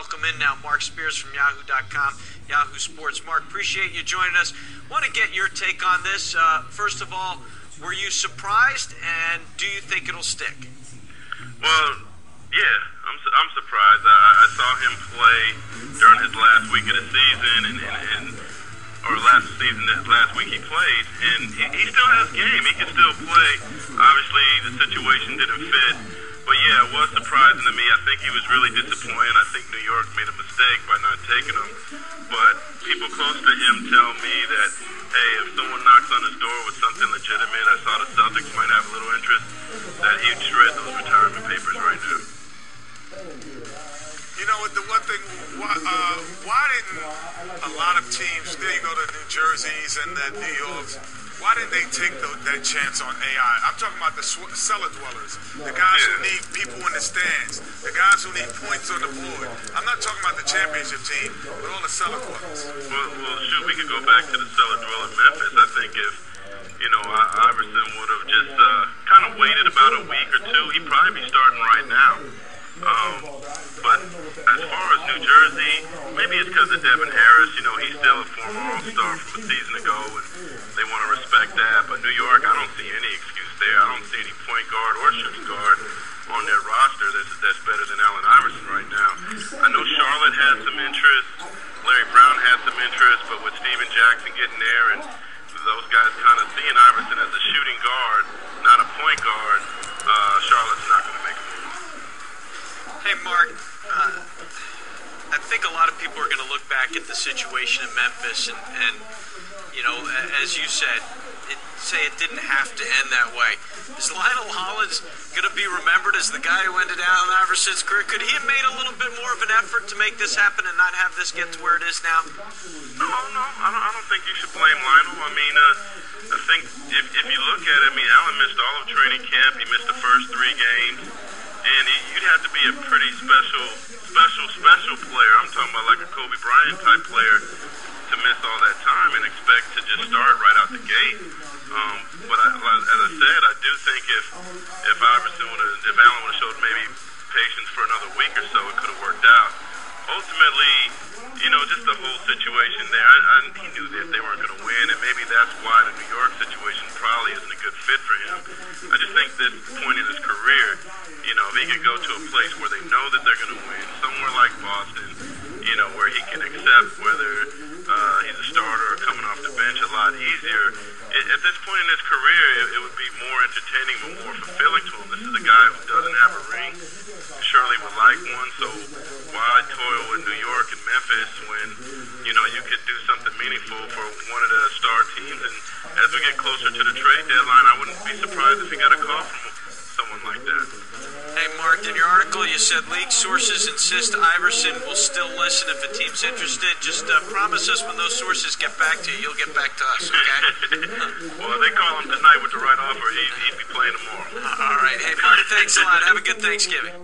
welcome in now Marc Spears from Yahoo.com, Yahoo Sports. Marc, appreciate you joining us. Want to get your take on this. First of all, were you surprised, and do you think it'll stick? Well, yeah, I'm surprised. I saw him play during his last week of the season, last week he played, and he still has game. He can still play. Obviously, the situation didn't fit. But yeah, it was surprising to me. I think he was really disappointed. I think New York made a mistake by not taking him. But people close to him tell me that, hey, if someone knocks on his door with something legitimate, I saw the Celtics might have a little interest, that he'd shred those retirement papers right now. You know, the one thing, why didn't a lot of teams, there you go to New Jersey's and the New York's, why didn't they take that chance on AI? I'm talking about the cellar dwellers, the guys who need people in the stands, the guys who need points on the board. I'm not talking about the championship team, but all the cellar dwellers. Well, shoot, we could go back to the cellar dweller Memphis. I think if, Iverson would have just kind of waited about a week or two, he'd probably be starting right now. But as far as New Jersey, maybe it's because of Devin Harris. He's still a former All-Star from a season ago, and they want to respect that. But New York, I don't see any excuse there. I don't see any point guard or shooting guard on their roster that's better than Allen Iverson right now. I know Charlotte had some interest. Larry Brown had some interest, but with Steven Jackson getting there and those guys kind of seeing Iverson as a shooting guard, not a point guard, Charlotte's not going to make a move. Hey, Marc, I think a lot of people are going to look back at the situation in Memphis and as you said, say it didn't have to end that way. Is Lionel Hollins going to be remembered as the guy who ended Allen Iverson's career? Could he have made a little bit more of an effort to make this happen and not have this get to where it is now? No, I don't think you should blame Lionel. I mean, I think if you look at it, Allen missed all of training camp. He missed the first 3 games. And you'd have to be a pretty special player. I'm talking about like a Kobe Bryant type player to miss all that time and expect to just start right out the gate. But as I said, I do think if Allen would have showed maybe patience for another week or so, it could have worked out. Ultimately, just the whole situation there, he knew that they weren't going to win, and maybe that's why the New York situation probably isn't a good fit for him. I just think this point in his career, if he could go to a place where they know that they're going to win, somewhere like Boston, where he can accept whether he's a starter or coming off the bench a lot easier. At this point in his career, it would be more entertaining and more fulfilling to him. This is a guy who doesn't have a ring, surely would like one, so why toil in New York and Memphis when, you could do something meaningful for one of the star teams? And as we get closer to the trade deadline, I wouldn't be surprised if he got a call from someone like that. Hey, Marc, in your article you said league sources insist Iverson will still listen if a team's interested. Just promise us when those sources get back to you, you'll get back to us, okay? Well, if they call him tonight with the right offer, he'd be playing tomorrow. All right. Hey, Marc, thanks a lot. Have a good Thanksgiving.